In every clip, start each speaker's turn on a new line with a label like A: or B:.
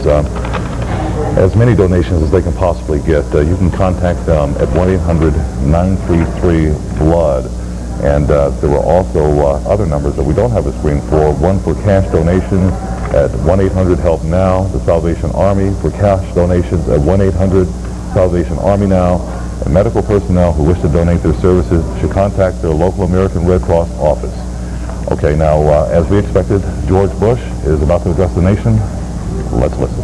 A: towards as many donations as they can possibly get. You can contact them at 1-800-933-BLOOD. And there were also other numbers that we don't have a screen for. One for cash donations at 1-800-HELP-NOW, the Salvation Army for cash donations at 1-800-SALVATION-ARMY-NOW. And medical personnel who wish to donate their services should contact their local American Red Cross office. Okay, now, as we expected, George Bush is about to address the nation. Let's listen.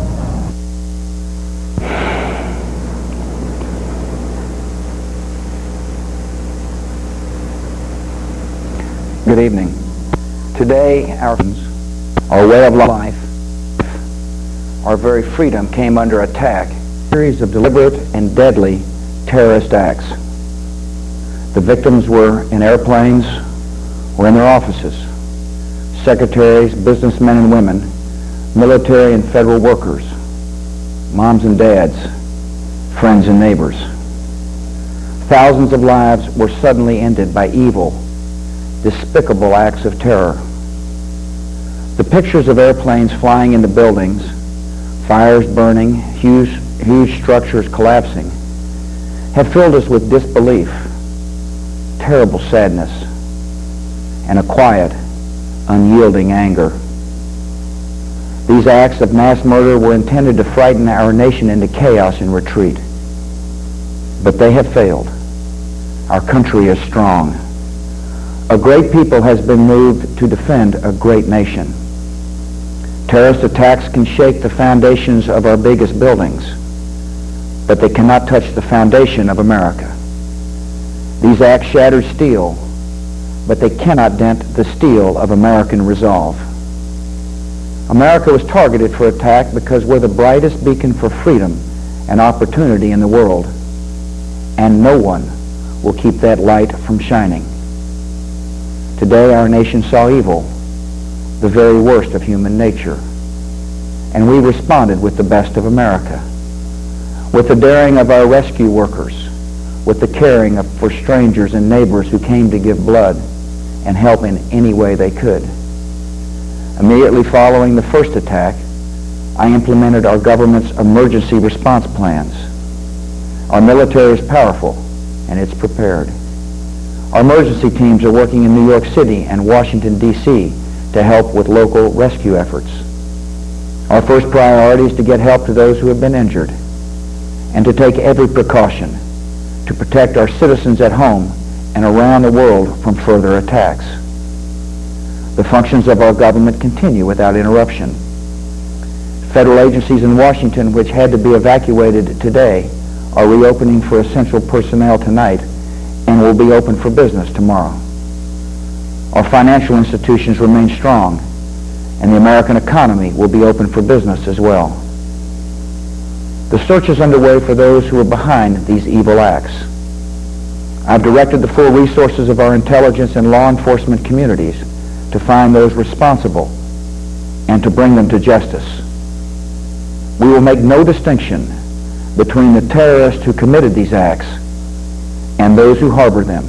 B: Good evening. Today, our way of life, our very freedom came under attack. A series of deliberate and deadly terrorist acts. The victims were in airplanes or in their offices. Secretaries, businessmen and women, military and federal workers, moms and dads, friends and neighbors. Thousands of lives were suddenly ended by evil, despicable acts of terror. The pictures of airplanes flying into buildings, fires burning, huge structures collapsing, have filled us with disbelief, terrible sadness, and a quiet, unyielding anger. These acts of mass murder were intended to frighten our nation into chaos and retreat. But they have failed. Our country is strong. A great people has been moved to defend a great nation. Terrorist attacks can shake the foundations of our biggest buildings, but they cannot touch the foundation of America. These acts shattered steel, but they cannot dent the steel of American resolve. America was targeted for attack because we're the brightest beacon for freedom and opportunity in the world, and no one will keep that light from shining. Today our nation saw evil, the very worst of human nature, and we responded with the best of America, with the daring of our rescue workers, with the caring for strangers and neighbors who came to give blood and help in any way they could. Immediately following the first attack, I implemented our government's emergency response plans. Our military is powerful, and it's prepared. Our emergency teams are working in New York City and Washington, D.C. to help with local rescue efforts. Our first priority is to get help to those who have been injured and to take every precaution to protect our citizens at home and around the world from further attacks. The functions of our government continue without interruption. Federal agencies in Washington, which had to be evacuated today, are reopening for essential personnel tonight and will be open for business tomorrow. Our financial institutions remain strong, and the American economy will be open for business as well. The search is underway for those who are behind these evil acts. I've directed the full resources of our intelligence and law enforcement communities to find those responsible and to bring them to justice. We will make no distinction between the terrorists who committed these acts and those who harbor them.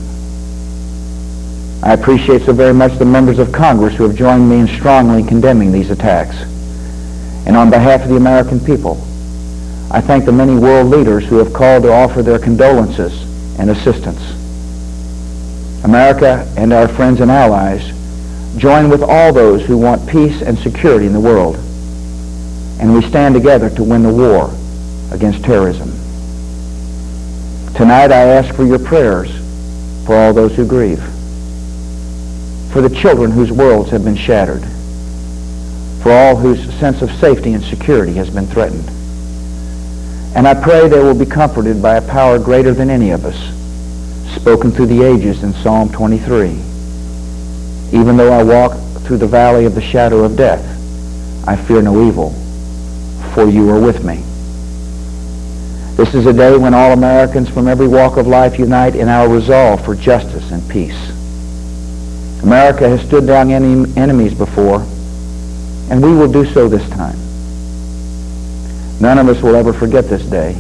B: I appreciate so very much the members of Congress who have joined me in strongly condemning these attacks. And on behalf of the American people, I thank the many world leaders who have called to offer their condolences and assistance. America and our friends and allies join with all those who want peace and security in the world, and we stand together to win the war against terrorism. Tonight I ask for your prayers for all those who grieve, for the children whose worlds have been shattered, for all whose sense of safety and security has been threatened. And I pray they will be comforted by a power greater than any of us, spoken through the ages in Psalm 23. Even though I walk through the valley of the shadow of death, I fear no evil, for you are with me. This is a day when all Americans from every walk of life unite in our resolve for justice and peace. America has stood down enemies before, and we will do so this time. None of us will ever forget this day,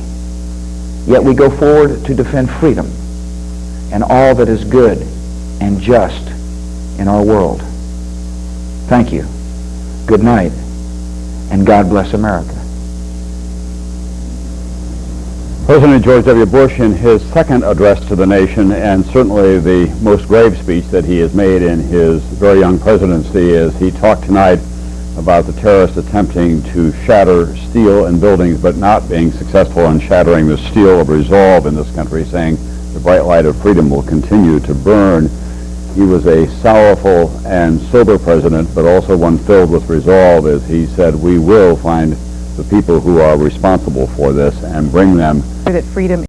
B: yet we go forward to defend freedom and all that is good and just in our world. Thank you. Good night, and God bless America.
C: President George W. Bush, in his second address to the nation, and certainly the most grave speech that he has made in his very young presidency, is he talked tonight about the terrorists attempting to shatter steel in buildings but not being successful in shattering the steel of resolve in this country, saying the bright light of freedom will continue to burn. He was a sorrowful and sober president, but also one filled with resolve, as he said, we will find the people who are responsible for this and bring them
D: that freedom